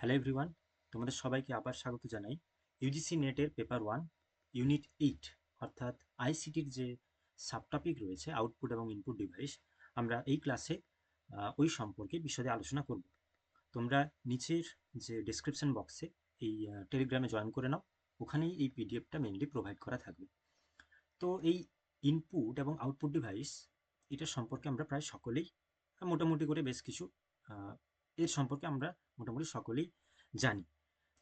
Hello everyone, তোমাদের সবাইকে আবার স্বাগত জানাই। ইউজিসি নেটের পেপার 1 ইউনিট 8 অর্থাৎ আইসিটির যে সাবটপিক রয়েছে আউটপুট এবং ইনপুট ডিভাইস, আমরা এই ক্লাসে ওই সম্পর্কে বিশদে আলোচনা করব। তোমরা নিচের যে ডেসক্রিপশন বক্সে এই টেলিগ্রামে জয়েন করে নাও, ওখানেই এই পিডিএফটা মেনলি প্রোভাইড করা থাকবে। তো এই ইনপুট এবং আউটপুট ডিভাইস এটা সম্পর্কে আমরা প্রায় সকলেই মোটামুটি করে বেশ কিছু এর সম্পর্কে আমরা মোটামুটি সকলেই জানি।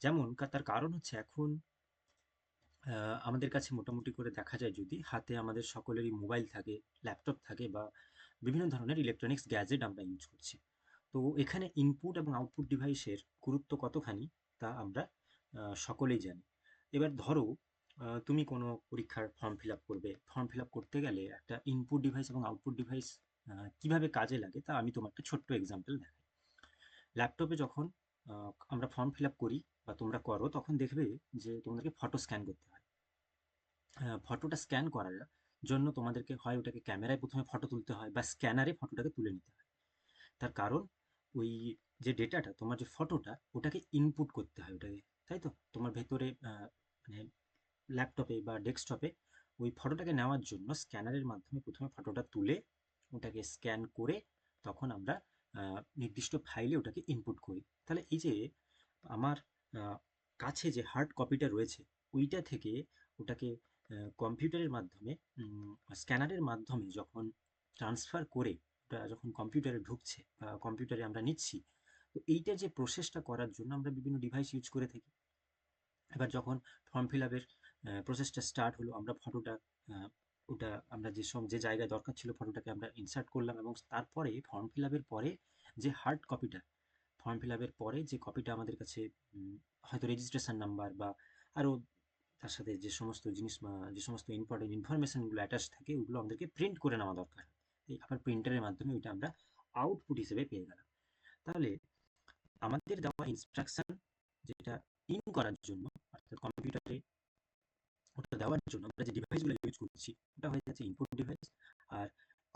যেমন তার কারণ হচ্ছে এখন আমাদের কাছে মোটামুটি করে দেখা যায় যদি হাতে আমাদের সকলেরই মোবাইল থাকে, ল্যাপটপ থাকে বা বিভিন্ন ধরনের ইলেকট্রনিক্স গ্যাজেট আমরা ইউজ করছি। তো এখানে ইনপুট এবং আউটপুট ডিভাইসের গুরুত্ব কতখানি তা আমরা সকলেই জানি। এবার ধরো তুমি কোনো পরীক্ষার ফর্ম ফিল আপ করবে, ফর্ম ফিল আপ করতে গেলে একটা ইনপুট ডিভাইস এবং আউটপুট ডিভাইস কিভাবে কাজে লাগে তা আমি তোমাকে একটা ছোট্ট এক্সাম্পল দেখাই। ল্যাপটপে যখন আমরা ফর্ম ফিল আপ করি বা তোমরা করো, তখন দেখবে যে তোমাদেরকে ফটো স্ক্যান করতে হয়। ফটোটা স্ক্যান করার জন্য তোমাদেরকে হয় ওটাকে ক্যামেরায় প্রথমে ফটো তুলতে হয় বা স্ক্যানারে ফটোটাকে তুলে নিতে হয়। তার কারণ ওই যে ডেটাটা, তোমার যে ফটোটা, ওটাকে ইনপুট করতে হয় ওটাকে, তাই তো? তোমার ভেতরে মানে ল্যাপটপে বা ডেস্কটপে ওই ফটোটাকে নেওয়ার জন্য স্ক্যানারের মাধ্যমে প্রথমে ফটোটা তুলে ওটাকে স্ক্যান করে তখন আমরা নির্দিষ্ট ফাইলে ওটাকে ইনপুট করি। তাহলে এই যে আমার কাছে যে হার্ড কপিটা রয়েছে, ওইটা থেকে ওটাকে কম্পিউটারের মাধ্যমে স্ক্যানারের মাধ্যমে যখন ট্রান্সফার করে ওটা যখন কম্পিউটারে ঢুকছে বা কম্পিউটারে আমরা নিচ্ছি, তো এইটা যে প্রসেসটা করার জন্য আমরা বিভিন্ন ডিভাইস ইউজ করে থাকি। এবার যখন ফর্ম ফিল আপের প্রসেসটা স্টার্ট হলো, আমরা ফটোটা ওটা আমরা যে জায়গায় দরকার ছিল ফটোটাকে আমরা ইনসার্ট করলাম, এবং তারপরে ফর্ম ফিল আপের পরে যে হার্ড কপিটা, ফর্ম ফিল আপের পরে যে কপিটা আমাদের কাছে হয়তো রেজিস্ট্রেশন নাম্বার বা আরও তার সাথে যে সমস্ত জিনিস বা যে সমস্ত ইম্পর্টেন্ট ইনফরমেশনগুলো অ্যাটাচ থাকে, ওগুলো আমাদেরকে প্রিন্ট করে নেওয়া দরকার। এই আবার প্রিন্টারের মাধ্যমে ওইটা আমরা আউটপুট হিসেবে পেয়ে গেলাম। তাহলে আমাদের দেওয়া ইনস্ট্রাকশন যেটা ইন করার জন্য, অর্থাৎ কম্পিউটারে ওটা দেওয়ার জন্য আমরা যে ডিভাইসগুলো ইউজ করছি, ওটা হয়ে যাচ্ছে ইনপুট ডিভাইস। আর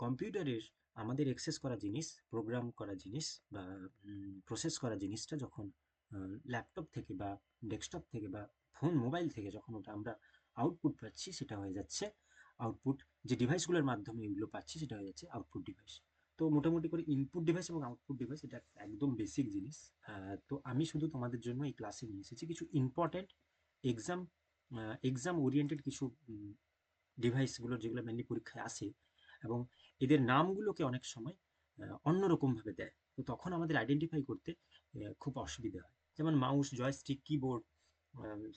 কম্পিউটারের আমাদের অ্যাক্সেস করা জিনিস, প্রোগ্রাম করা জিনিস বা প্রসেস করা জিনিসটা যখন ল্যাপটপ থেকে বা ডেস্কটপ থেকে বা ফোন মোবাইল থেকে যখন ওটা আমরা আউটপুট পাচ্ছি, সেটা হয়ে যাচ্ছে আউটপুট। যে ডিভাইসগুলোর মাধ্যমে এগুলো পাচ্ছি সেটা হয়ে যাচ্ছে আউটপুট ডিভাইস। তো মোটামুটি করে ইনপুট ডিভাইস এবং আউটপুট ডিভাইস এটা একদম বেসিক জিনিস। তো আমি শুধু তোমাদের জন্য এই ক্লাসে নিয়ে এসেছি কিছু ইম্পর্টেন্ট এক্সাম এক্সাম ওরিয়েন্টেড কিছু ডিভাইসগুলো, যেগুলো মেনলি পরীক্ষায় আসে, এবং এদের নামগুলোকে অনেক সময় অন্যরকমভাবে দেয়। তো তখন আমাদের আইডেন্টিফাই করতে খুব অসুবিধা হয়। যেমন mouse, joystick, keyboard,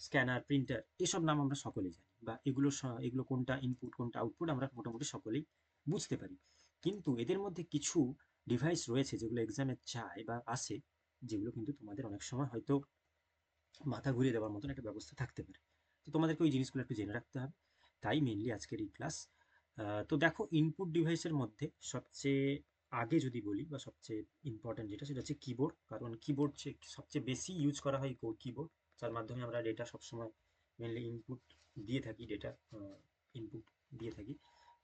scanner, printer, এসব নাম আমরা সকলেই জানি, বা এগুলো কোনটা ইনপুট কোনটা আউটপুট আমরা মোটামুটি সকলেই বুঝতে পারি। কিন্তু এদের মধ্যে কিছু ডিভাইস রয়েছে যেগুলো এক্সামে চায় বা আসে, যেগুলো কিন্তু তোমাদের অনেক সময় হয়তো মাথা ঘুরিয়ে দেওয়ার মতন একটা ব্যবস্থা থাকতে পারে। তো তোমাদেরকে ওই জিনিসগুলো একটু জেনে রাখতে হবে। তাই মেনলি আজকের এই ক্লাস। তো দেখো, ইনপুট ডিভাইসের মধ্যে সবচেয়ে আগে যদি বলি বা সবচেয়ে ইম্পর্টেন্ট যেটা, সেটা হচ্ছে কিবোর্ড। কারণ কিবোর্ড সবচেয়ে বেশি ইউজ করা হয় কিবোর্ড, যার মাধ্যমে আমরা ডেটা সবসময় মেনলি ইনপুট দিয়ে থাকি, ডেটা ইনপুট দিয়ে থাকি।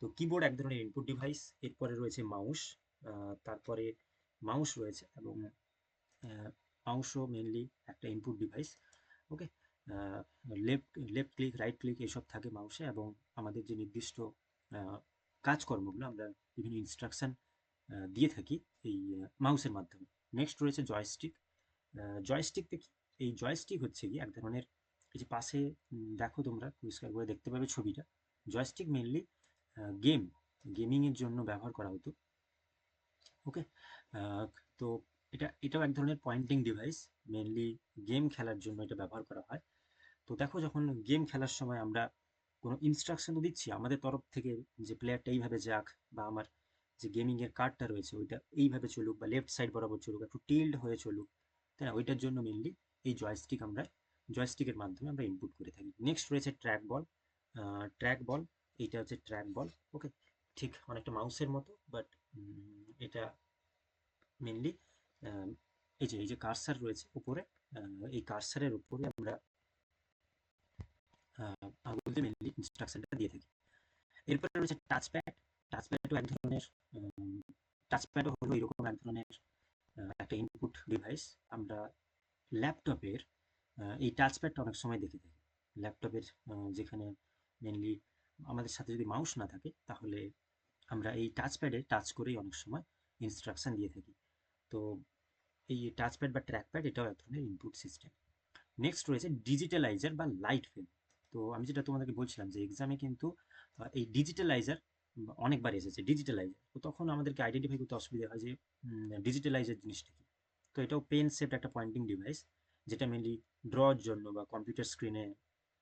তো কিবোর্ড এক ধরনের ইনপুট ডিভাইস। এরপরে রয়েছে মাউস, তারপরে মাউস রয়েছে, এবং মাউসও মেনলি একটা input device. Okay, left left click, right click এসব থাকে মাউসে, এবং আমাদের যে নির্দিষ্ট কাজকর্মগুলো আমরা বিভিন্ন ইনস্ট্রাকশন দিয়ে থাকি এই মাউসের মাধ্যমে। নেক্সট রয়েছে জয়স্টিক। জয়স্টিকটা কি? এই জয়স্টিক হচ্ছে কি এক ধরনের, এই যে পাশে দেখো, তোমরা পরিষ্কার করে দেখতে পাবে ছবিটা। জয়স্টিক মেনলি গেমিংয়ের জন্য ব্যবহার করা হতো। ওকে, তো এটাও এক ধরনের পয়েন্টিং ডিভাইস। মেনলি গেম খেলার জন্য এটা ব্যবহার করা হয়। তো দেখো, যখন গেম খেলার সময় আমরা কোনো ইনস্ট্রাকশন তো দিচ্ছি আমাদের তরফ থেকে, যে প্লেয়ারটা এইভাবে যাক, বা আমার যে গেমিংয়ের কার্ডটা রয়েছে ওইটা এইভাবে চলুক, বা লেফট সাইড বরাবর চলুক, একটু টিল্ড হয়ে চলুক, তাই না? ওইটার জন্য মেনলি এই জয়স্টিকের মাধ্যমে আমরা ইনপুট করে থাকি। নেক্সট রয়েছে ট্র্যাক বল। ট্র্যাক বল, এইটা হচ্ছে ট্র্যাক বল। ওকে, ঠিক অনেকটা মাউসের মতো, বাট এটা মেনলি এই যে কার্সার রয়েছে উপরে, এই কার্সারের উপরে আমরা আঙুল দিয়ে মেনলি ইনস্ট্রাকশনটা দিয়ে থাকি। এরপরে রয়েছে টাচপ্যাড। টাচপ্যাডও এক ধরনের টাচপ্যাডও হলো এরকম এক ধরনের একটা ইনপুট ডিভাইস। আমরা ল্যাপটপের এই টাচপ্যাডটা অনেক সময় দেখে থাকি। ল্যাপটপের যেখানে মেনলি আমাদের সাথে যদি মাউস না থাকে তাহলে আমরা এই টাচপ্যাডে টাচ করেই অনেক সময় ইনস্ট্রাকশন দিয়ে থাকি। তো এই টাচপ্যাড বা ট্র্যাকপ্যাড এটাও এক ধরনের ইনপুট সিস্টেম। নেক্সট রয়েছে ডিজিটালাইজার বা লাইট পেন। তো আমি যেটা তোমাদেরকে বলছিলাম যে এক্সামে কিন্তু এই ডিজিটালাইজার অনেকবার এসেছে ডিজিটালাইজার, তো তখন আমাদেরকে আইডেন্টিফাই করতে অসুবিধা হয় যে ডিজিটালাইজার জিনিসটা কি। তো এটাও পেন শেপড একটা পয়েন্টিং ডিভাইস, যেটা মেনলি ড্রর জন্য বা কম্পিউটার স্ক্রিনে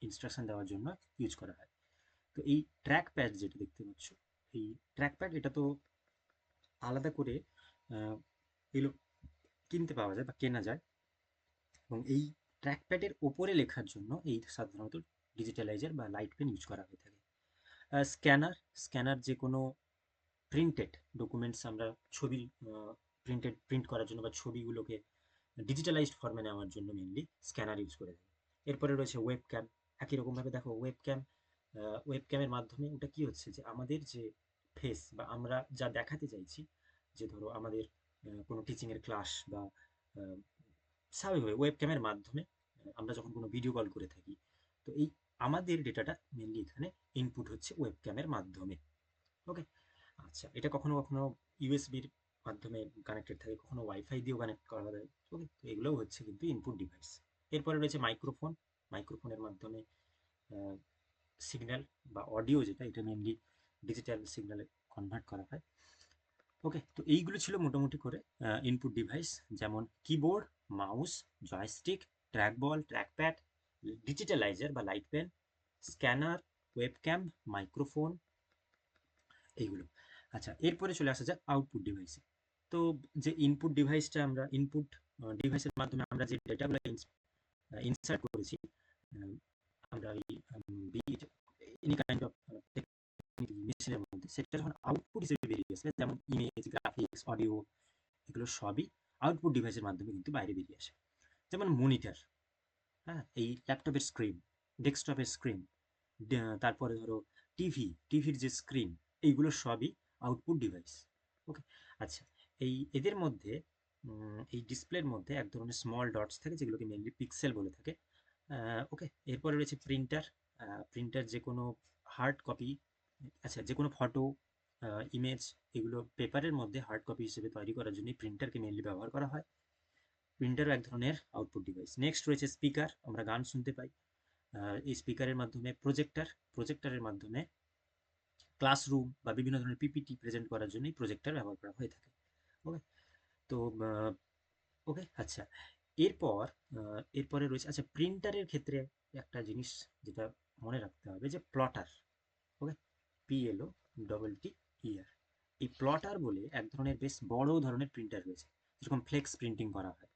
ইনস্ট্রাকশন দেওয়ার জন্য ইউজ করা হয়। তো এই ট্র্যাক প্যাড যেটা দেখতে পাচ্ছ, এই ট্র্যাক প্যাড এটা তো আলাদা করে এগুলো কিনতে পাওয়া যায় বা কেনা যায়, এবং এই ট্র্যাকপ্যাডের ওপরে লেখার জন্য এই সাধারণত ডিজিটালাইজার বা লাইট পেন ইউজ করা হয়ে থাকে। স্ক্যানার, স্ক্যানার যে কোনো প্রিন্টেড ডকুমেন্টস আমরা ছবি প্রিন্ট করার জন্য বা ছবিগুলোকে ডিজিটালাইজড ফর্মে নেওয়ার জন্য মেনলি স্ক্যানার ইউজ করে থাকে। এরপরে রয়েছে ওয়েব ক্যাম। একই রকমভাবে দেখো ওয়েব ক্যামের মাধ্যমে ওটা কি হচ্ছে যে আমাদের যে ফেস বা আমরা যা দেখাতে চাইছি, যে ধরো আমাদের কোনো টিচিংয়ের ক্লাস বা স্বাভাবিকভাবে ওয়েব ক্যামের মাধ্যমে আমরা যখন কোনো ভিডিও কল করে থাকি, তো এই আমাদের ডেটাটা মেনলি এখানে ইনপুট হচ্ছে ওয়েব ক্যামের মাধ্যমে। ওকে, আচ্ছা, এটা কখনো কখনো ইউএসবির মাধ্যমে কানেক্টেড থাকে, কখনো ওয়াইফাই দিয়েও কানেক্ট করা যায়। ওকে, তো এগুলোও হচ্ছে কিন্তু ইনপুট ডিভাইস। এরপরে রয়েছে মাইক্রোফোন। মাইক্রোফোনের মাধ্যমে সিগন্যাল বা অডিও যেটা, এটা মেনলি ডিজিটাল সিগন্যালে কনভার্ট করা হয়। ওকে, তো এইগুলো ছিল মোটামুটি করে ইনপুট ডিভাইস, যেমন keyboard, mouse, joystick, trackball, trackpad, digitizer বা light pen, scanner, webcam, microphone, এইগুলো। আচ্ছা, এরপরে চলে আসা যাক আউটপুট ডিভাইসে। তো যে ইনপুট ডিভাইসটা আমরা ইনপুট ডিভাইসের মাধ্যমে আমরা যে ডেটাগুলো ইনসার্ট করেছি, আমরা এই বিট এনি কাইন্ড অফ মেশিনের মধ্যে, সেটা যখন আউটপুট হিসেবে বেরিয়ে আসবে, যেমন ইমেজ, গ্রাফিক্স, অডিও, এগুলো সবই আউটপুট ডিভাইসের মাধ্যমে কিন্তু বাইরে বেরিয়ে আসে। যেমন মনিটর, হ্যাঁ, এই ল্যাপটপের স্ক্রিন, ডেস্কটপের স্ক্রিন, তারপরে ধরো টিভির যে স্ক্রিন, এইগুলো সবই আউটপুট ডিভাইস। ওকে, আচ্ছা, এদের মধ্যে এই ডিসপ্লের মধ্যে এক ধরনের স্মল ডটস থাকে যেগুলোকে মেনলি পিক্সেল বলে থাকে। ওকে, এরপরে রয়েছে প্রিন্টার। প্রিন্টার যে কোনো হার্ড কপি, আচ্ছা, যে কোনো ফটো, ইমেজ, এগুলো পেপারের মধ্যে হার্ড কপি হিসেবে তৈরি করার জন্য প্রিন্টারকে মেনলি ব্যবহার করা হয়। প্রিন্টারও এক ধরনের আউটপুট ডিভাইস। নেক্সট রয়েছে স্পিকার, আমরা গান শুনতে পাই। এই স্পিকারের মাধ্যমে প্রজেক্টরের মাধ্যমে ক্লাসরুম বা বিভিন্ন ধরনের পিপিটি প্রেজেন্ট করার জন্য প্রজেক্টর ব্যবহার করা হয়ে থাকে। ওকে, তো ওকে, আচ্ছা, এরপর এরপরে রয়েছে, আচ্ছা, প্রিন্টারের ক্ষেত্রে একটা জিনিস যেটা মনে রাখতে হবে, যে প্লটার। ওকে, PLOTTER, এই প্লটার বলে এক ধরনের বেশ বড় ধরনের প্রিন্টার রয়েছে, যেরকম ফ্লেক্স প্রিন্টিং করা হয়।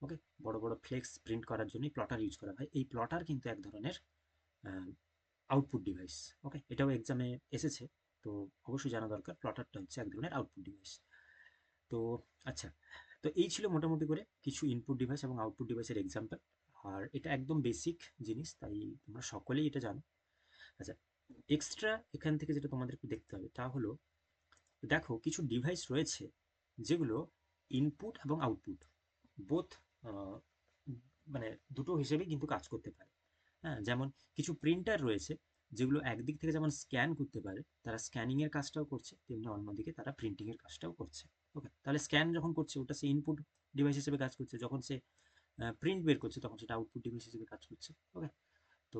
ওকে, বড় বড় ফ্লেক্স প্রিন্ট করার জন্যই প্লটার ইউজ করা হয়। এই প্লটার কিন্তু এক ধরনের আউটপুট ডিভাইস। ওকে, এটাও এক্সামে এসেছে, তো অবশ্যই জানা দরকার প্লটারটা হচ্ছে এক ধরনের আউটপুট ডিভাইস। তো আচ্ছা, তো এই ছিল মোটামুটি করে কিছু ইনপুট ডিভাইস এবং আউটপুট ডিভাইসের এক্সাম্পল। আর এটা একদম বেসিক জিনিস, তাই তোমরা সকলেই এটা জানো। আচ্ছা, এক্সট্রা এখান থেকে যেটা তোমাদেরকে দেখতে হবে তা হলো, দেখো কিছু ডিভাইস রয়েছে যেগুলো ইনপুট এবং আউটপুট বোথ, মানে দুটো হিসেবে কিন্তু কাজ করতে পারে। হ্যাঁ, যেমন কিছু প্রিন্টার রয়েছে যেগুলো একদিক থেকে যেমন স্ক্যান করতে পারে, তারা স্ক্যানিং এর কাজটাও করছে, তেমনি অন্যদিকে তারা প্রিন্টিং এর কাজটাও করছে। ওকে, তাহলে স্ক্যান যখন করছে ওটা সে ইনপুট ডিভাইস হিসেবে কাজ করছে, যখন সে প্রিন্ট বের করছে তখন সেটা আউটপুট ডিভাইস হিসেবে কাজ করছে। ওকে, তো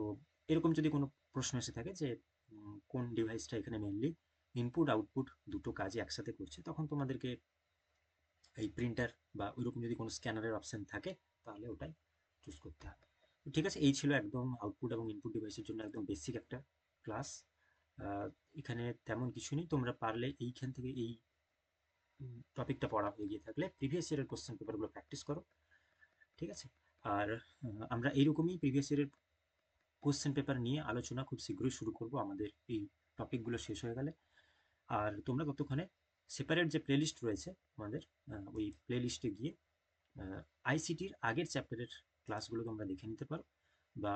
এরকম যদি কোনো প্রশ্ন এসে থাকে যে কোন ডিভাইসটা এখানে মেনলি ইনপুট আউটপুট দুটো কাজই একসাথে করছে, তখন তোমাদেরকে এই প্রিন্টার বা ওইরকম যদি কোনো স্ক্যানারের অপশন থাকে তাহলে ওটাই চুজ করতে হবে। ঠিক আছে, এই ছিল একদম আউটপুট এবং ইনপুট ডিভাইসের জন্য একদম বেসিক একটা ক্লাস। এখানে তেমন কিছু নেই, তোমরা পারলে এইখান থেকে এই টপিকটা পড়া হয়ে গিয়ে থাকলে প্রিভিয়াস ইয়ারের কোশ্চেন পেপারগুলো প্র্যাকটিস করো। ঠিক আছে, আর আমরা এইরকমই প্রিভিয়াস ইয়ারের কোশ্চেন পেপার নিয়ে আলোচনা খুব শীঘ্রই শুরু করব আমাদের এই টপিকগুলো শেষ হয়ে গেলে। আর তোমরা ততক্ষণে সেপারেট যে প্লেলিস্ট রয়েছে আমাদের, ওই প্লেলিস্টে গিয়ে আইসিটির আগের চ্যাপ্টারের ক্লাসগুলো তোমরা দেখে নিতে পারো বা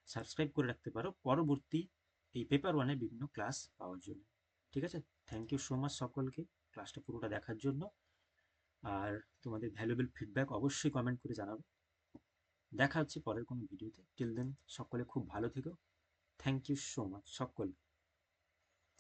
সাবস্ক্রাইব করে রাখতে পারো পরবর্তী এই পেপার ওয়ানের বিভিন্ন ক্লাস পাওয়ার জন্য। ঠিক আছে, থ্যাংক ইউ সো মাচ সকলকে ক্লাসটা পুরোটা দেখার জন্য। আর তোমাদের ভ্যালুয়েবল ফিডব্যাক অবশ্যই কমেন্ট করে জানাবে। দেখা হচ্ছে পরের কোনো ভিডিওতে। টিল দেন সকলে খুব ভালো থেকো। থ্যাংক ইউ সো মাচ সকল।